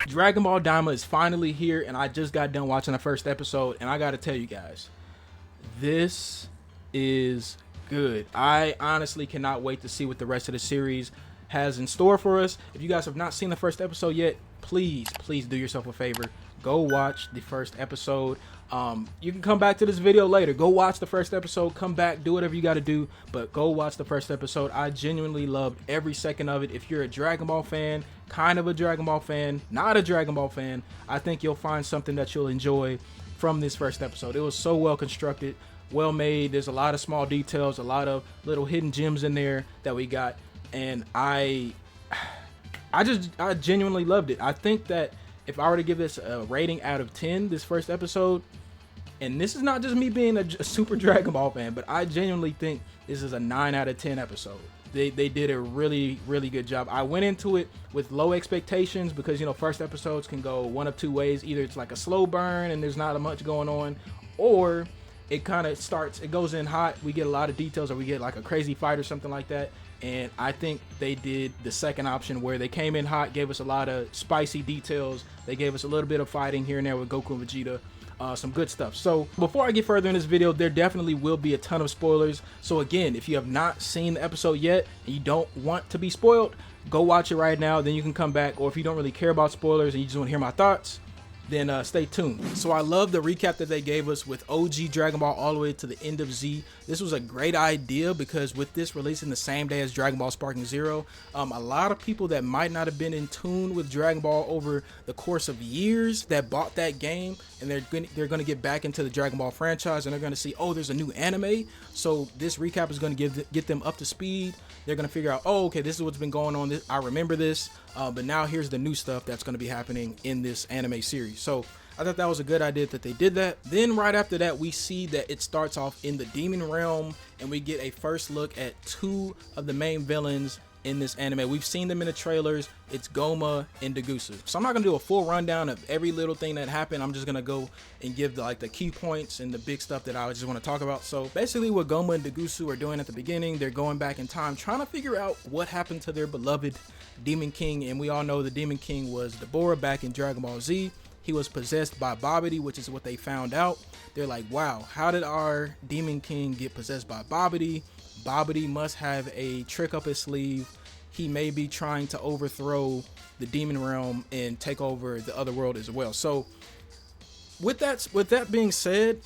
Dragon Ball Daima is finally here, and I just got done watching the first episode, and I gotta tell you guys, this is good. I honestly cannot wait to see what the rest of the series has in store for us. If you guys have not seen the first episode yet, please do yourself a favor. Go watch the first episode. You can come back to this video later. Go watch the first episode, come back, do whatever you got to do, but go watch the first episode. I genuinely loved every second of it. If you're a Dragon Ball fan, kind of a Dragon Ball fan, not a Dragon Ball fan, I think you'll find something that you'll enjoy from this first episode. It was so well constructed, well made. There's a lot of small details, a lot of little hidden gems in there that we got, and I genuinely loved it. I think that if I were to give this a rating out of 10, this first episode, and this is not just me being a super Dragon Ball fan, but I genuinely think this is a 9 out of 10 episode. They did a really good job. I went into it with low expectations because, you know, first episodes can go one of two ways. Either it's like a slow burn and there's not much going on, or it kind of starts, it goes in hot, we get a lot of details, or we get like a crazy fight or something like that. And I think they did the second option, where they came in hot, gave us a lot of spicy details. They gave us a little bit of fighting here and there with Goku and Vegeta. Some good stuff. So before I get further in this video, there definitely will be a ton of spoilers. So again, if you have not seen the episode yet and you don't want to be spoiled, go watch it right now. Then you can come back. Or if you don't really care about spoilers and you just want to hear my thoughts, then stay tuned. So I love the recap that they gave us with OG Dragon Ball all the way to the end of Z. This was a great idea because with this releasing the same day as Dragon Ball Sparking Zero, a lot of people that might not have been in tune with Dragon Ball over the course of years that bought that game, and they're going to get back into the Dragon Ball franchise, and they're going to see, oh, there's a new anime. So this recap is going to get them up to speed. They're going to figure out, oh, okay, this is what's been going on. I remember this, but now here's the new stuff that's going to be happening in this anime series. So I thought that was a good idea that they did that. Then right after that, we see that it starts off in the Demon Realm, and we get a first look at two of the main villains in this anime. We've seen them in the trailers. It's Gomah and Degusu. So I'm not gonna do a full rundown of every little thing that happened. I'm just gonna go and give the key points and the big stuff that I just want to talk about. So basically what Gomah and Degusu are doing at the beginning, they're going back in time trying to figure out what happened to their beloved Demon King. And we all know the Demon King was Deborah back in Dragon Ball Z. He was possessed by Babidi, which is what they found out. They're like, wow, how did our Demon King get possessed by Babidi? Babidi must have a trick up his sleeve. He may be trying to overthrow the Demon Realm and take over the other world as well. So with that being said,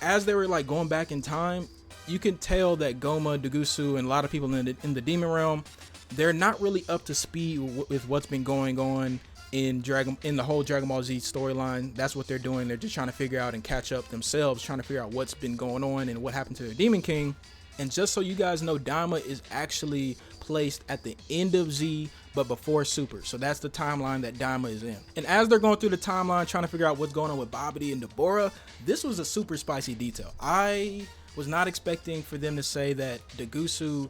as they were going back in time, you can tell that Gomah, Degusu, and a lot of people in the Demon Realm, they're not really up to speed with what's been going on in the whole Dragon Ball Z storyline. That's what they're doing. They're just trying to figure out and catch up themselves, trying to figure out what's been going on and what happened to their Demon King. And just so you guys know, Daima is actually placed at the end of Z, but before Super. So that's the timeline that Daima is in. And as they're going through the timeline, trying to figure out what's going on with Babidi and Deborah, this was a super spicy detail. I was not expecting for them to say that Degusu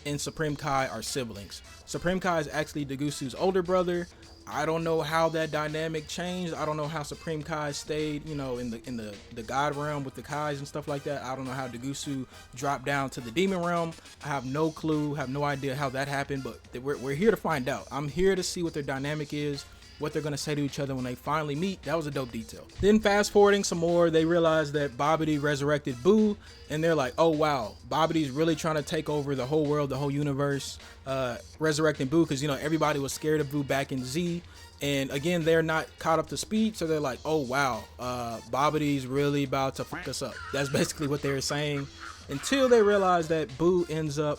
and Supreme Kai are siblings. Supreme Kai is actually Degusu's older brother. I don't know how that dynamic changed. I don't know how Supreme Kai stayed, in the God realm with the Kais and stuff like that. I don't know how Degusu dropped down to the Demon Realm. I have no clue, have no idea how that happened, but we're here to find out. I'm here to see what their dynamic is, what they're going to say to each other when they finally meet. That was a dope detail. Then fast forwarding some more, they realize that Babidi resurrected Buu, and they're like, oh wow, Babidi's really trying to take over the whole world, the whole universe, resurrecting Buu, because everybody was scared of Buu back in Z. And again, they're not caught up to speed, so they're like, oh wow, Babidi's really about to fuck us up. That's basically what they're saying, until they realize that Buu ends up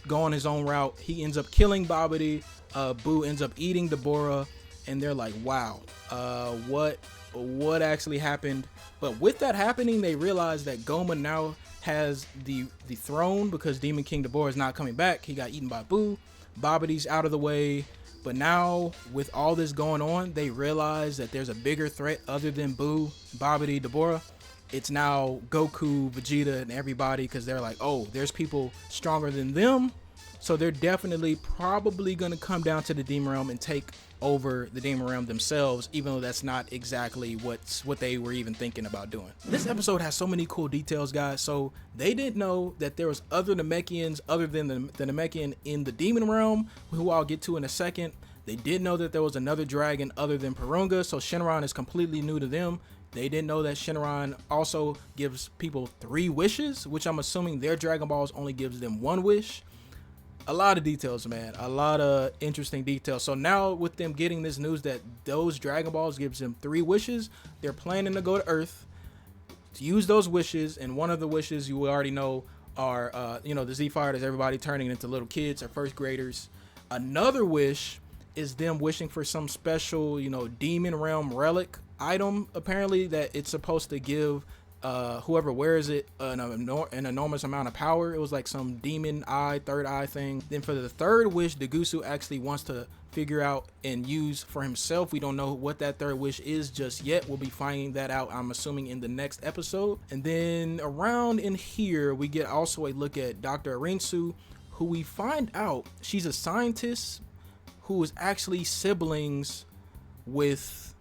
going his own route. He ends up killing Babidi. Buu ends up eating Deborah. And they're like, wow, what actually happened? But with that happening, they realize that Gomah now has the throne, because Demon King Deborah is not coming back. He got eaten by Buu. Babidi's out of the way. But now, with all this going on, they realize that there's a bigger threat other than Buu, Babidi, Deborah. It's now Goku, Vegeta, and everybody, because they're like, oh, there's people stronger than them. So they're definitely probably going to come down to the Demon Realm and take over the Demon Realm themselves, even though that's not exactly what they were even thinking about doing. This episode has so many cool details, guys. So they didn't know that there was other Namekians other than the Namekian in the Demon Realm, who I'll get to in a second. They did know that there was another dragon other than Purunga, so Shenron is completely new to them. They didn't know that Shenron also gives people 3 wishes, which I'm assuming their Dragon Balls only gives them 1 wish. A lot of details, man. A lot of interesting details. So now with them getting this news that those Dragon Balls gives them 3 wishes, they're planning to go to Earth to use those wishes. And one of the wishes you already know are, the Z Fighters, everybody turning into little kids or first graders. Another wish is them wishing for some special, demon realm relic item, apparently, that it's supposed to give whoever wears it an enormous amount of power. It was like some demon eye, third eye thing. Then for the third wish, Degusu actually wants to figure out and use for himself. We don't know what that third wish is just yet. We'll be finding that out, I'm assuming, in the next episode. And then around in here, we get also a look at Dr. Arinsu, who we find out she's a scientist who is actually siblings with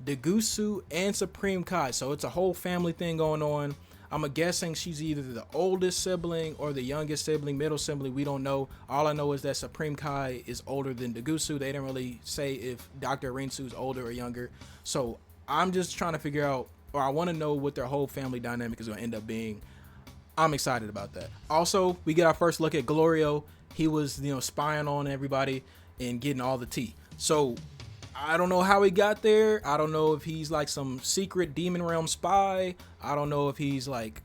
Degusu and Supreme Kai. So it's a whole family thing going on. I'm guessing she's either the oldest sibling or the youngest sibling, middle sibling. We don't know. All I know is that Supreme Kai is older than Degusu. They didn't really say if Dr. Arinsu is older or younger. So I'm just trying to figure out, or I want to know what their whole family dynamic is going to end up being. I'm excited about that. Also, we get our first look at Glorio. He was, spying on everybody and getting all the tea. So I don't know how he got there. I don't know if he's like some secret demon realm spy. I don't know if he's like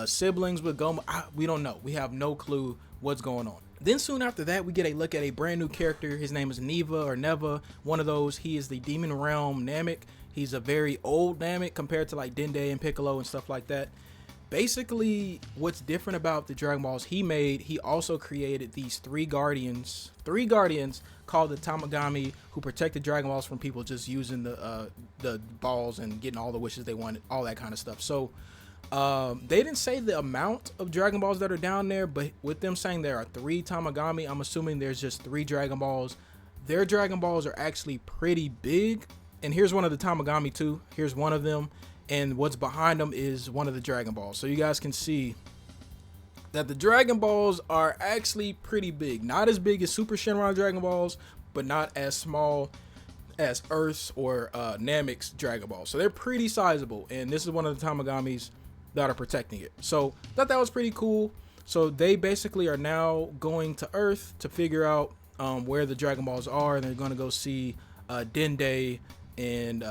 siblings with Gomah. We don't know. We have no clue what's going on. Then soon after that, we get a look at a brand new character. His name is Neva. One of those. He is the demon realm Namek. He's a very old Namek compared to like Dende and Piccolo and stuff like that. Basically, what's different about the Dragon Balls he made, he also created these 3 guardians called the Tamagami, who protect the Dragon Balls from people just using the balls and getting all the wishes they wanted, all that kind of stuff. So they didn't say the amount of Dragon Balls that are down there, but with them saying there are 3 Tamagami, I'm assuming there's just 3 Dragon Balls. Their Dragon Balls are actually pretty big, and here's one of the Tamagami too. Here's one of them. And what's behind them is one of the Dragon Balls. So you guys can see that the Dragon Balls are actually pretty big. Not as big as Super Shenron Dragon Balls, but not as small as Earth's or Namek's Dragon Balls. So they're pretty sizable. And this is one of the Tamagamis that are protecting it. So I thought that was pretty cool. So they basically are now going to Earth to figure out where the Dragon Balls are. And they're going to go see Dende and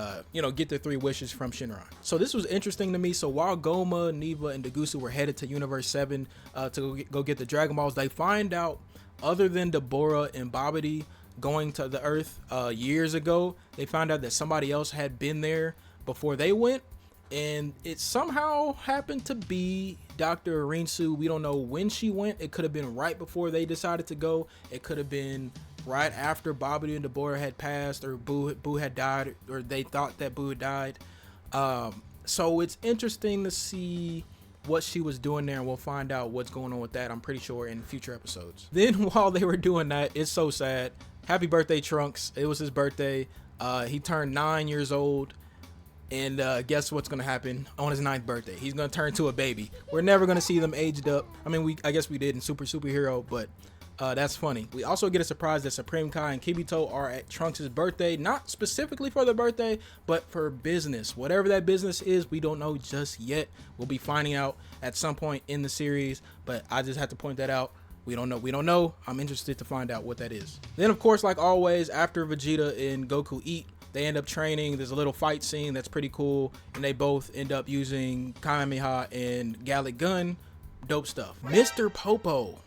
get their 3 wishes from Shenron. So this was interesting to me. So while Gomah, Neva, and Degusu were headed to Universe 7 to go get the Dragon Balls, they find out, other than Deborah and Babidi going to the Earth years ago, they found out that somebody else had been there before they went, and it somehow happened to be Dr. Arinsu. We don't know when she went. It could have been right before they decided to go. It could have been right after Babidi and Deborah had passed, or Boo had died, or they thought that Boo had died. So it's interesting to see what she was doing there, and we'll find out what's going on with that, I'm pretty sure, in future episodes. Then while they were doing that, it's so sad. Happy birthday, Trunks. It was his birthday. He turned 9 years old, and guess what's gonna happen on his 9th birthday? He's gonna turn to a baby. We're never gonna see them aged up. I mean, I guess we did in Superhero, but that's funny. We also get a surprise that Supreme Kai and Kibito are at Trunks' birthday, not specifically for the birthday, but for business. Whatever that business is, we don't know just yet. We'll be finding out at some point in the series, but I just have to point that out. We don't know. I'm interested to find out what that is. Then, of course, like always, after Vegeta and Goku eat, they end up training. There's a little fight scene that's pretty cool, and they both end up using Kamehameha and Gallic Gun. Dope stuff. Mr. Popo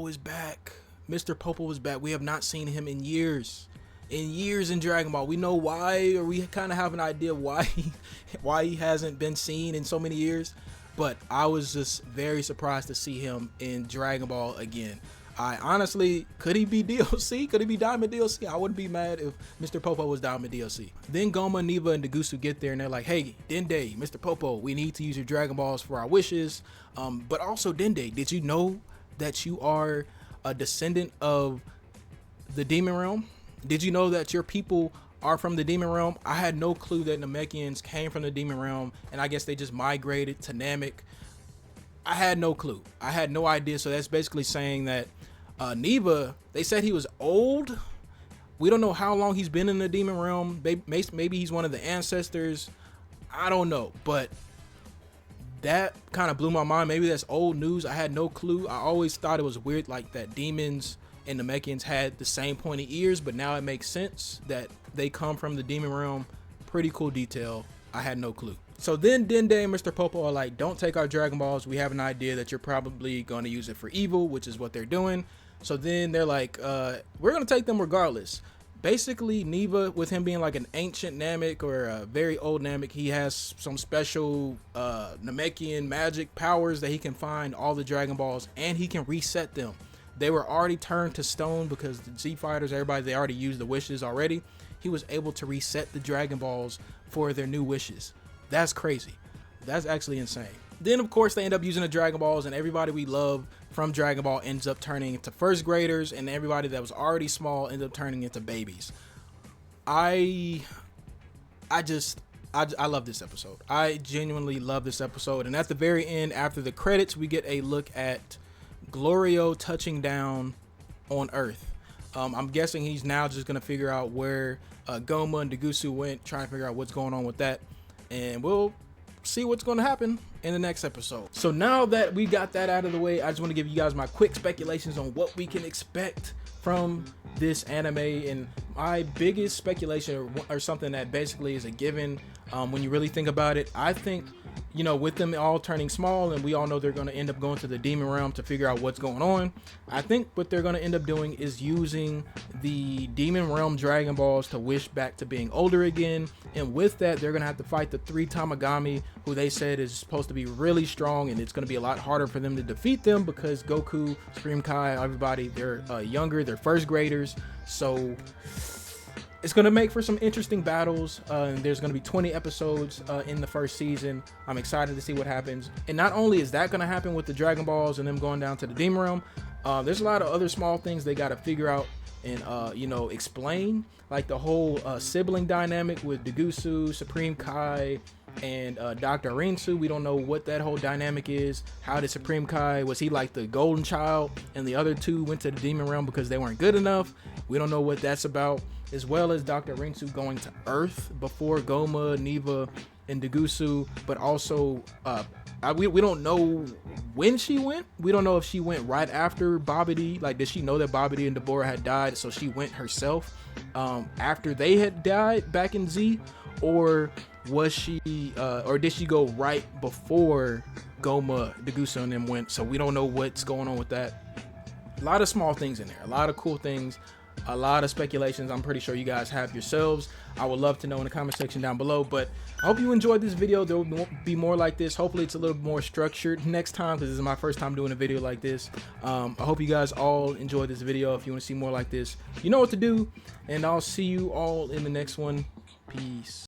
is back. Mr. Popo is back. We have not seen him in years in Dragon Ball. We know why, or we kind of have an idea why he hasn't been seen in so many years, but I was just very surprised to see him in Dragon Ball again. I honestly, could he be DLC? Could he be Diamond DLC? I wouldn't be mad if Mr. Popo was Diamond DLC. Then Gomah, Neva, and Degusu get there, and they're like, hey, Dende, Mr. Popo, we need to use your Dragon Balls for our wishes. But also, Dende, did you know that you are a descendant of the Demon Realm? Did you know that your people are from the Demon Realm? I had no clue that Namekians came from the Demon Realm, and I guess they just migrated to Namek. I had no clue. I had no idea. So that's basically saying that Neva, they said he was old. We don't know how long he's been in the demon realm. Maybe he's one of the ancestors. I don't know, but that kind of blew my mind. Maybe that's old news. I had no clue. I always thought it was weird, like that demons and Namekians had the same pointy ears, but now it makes sense that they come from the demon realm. Pretty cool detail. I had no clue. So then Dende and Mr. Popo are like, don't take our Dragon Balls. We have an idea that you're probably going to use it for evil, which is what they're doing. So then they're like, we're going to take them regardless. Basically, Neva, with him being like an ancient Namek or a very old Namek, he has some special Namekian magic powers that he can find all the Dragon Balls, and he can reset them. They were already turned to stone because the Z Fighters, everybody, they already used the wishes already. He was able to reset the Dragon Balls for their new wishes. That's crazy. That's actually insane. Then, of course, they end up using the Dragon Balls, and everybody we love from Dragon Ball ends up turning into first graders, and everybody that was already small ends up turning into babies. I love this episode. I genuinely love this episode. And at the very end, after the credits, we get a look at Glorio touching down on Earth. I'm guessing he's now just going to figure out where Gomah and Degusu went, trying to figure out what's going on with that. And we'll see what's going to happen in the next episode. So now that we got that out of the way, I just want to give you guys my quick speculations on what we can expect from this anime. And my biggest speculation, or something that basically is a given when you really think about it, I think, you know, with them all turning small, and we all know they're going to end up going to the demon realm to figure out what's going on. I think what they're going to end up doing is using the demon realm Dragon Balls to wish back to being older again. And with that, they're going to have to fight the 3 Tamagami, who they said is supposed to be really strong, and it's going to be a lot harder for them to defeat them because Goku, Supreme Kai, everybody, they're younger, they're first graders. So it's going to make for some interesting battles. And there's going to be 20 episodes in the first season. I'm excited to see what happens. And not only is that going to happen with the Dragon Balls and them going down to the Demon Realm, there's a lot of other small things they got to figure out and, you know, explain. Like the whole sibling dynamic with Degusu, Supreme Kai, and Dr. Rinsu. We don't know what that whole dynamic is. How did Supreme Kai, was he like the golden child and the other 2 went to the Demon Realm because they weren't good enough? We don't know what that's about. As well as Dr. Rinsu going to Earth before Gomah, Neva, and Degusu, but also we don't know when she went. We don't know if she went right after Babidi. Like, did she know that Babidi and Deborah had died, so she went herself after they had died back in Z, or was she or did she go right before Gomah, Degusu, and them went? So we don't know what's going on with that. A lot of small things in there, a lot of cool things, a lot of speculations I'm pretty sure you guys have yourselves. I would love to know in the comment section down below. But I hope you enjoyed this video. There will be more like this. Hopefully it's a little more structured next time, because this is my first time doing a video like this. I hope you guys all enjoyed this video. If you want to see more like this, you know what to do, and I'll see you all in the next one. Peace.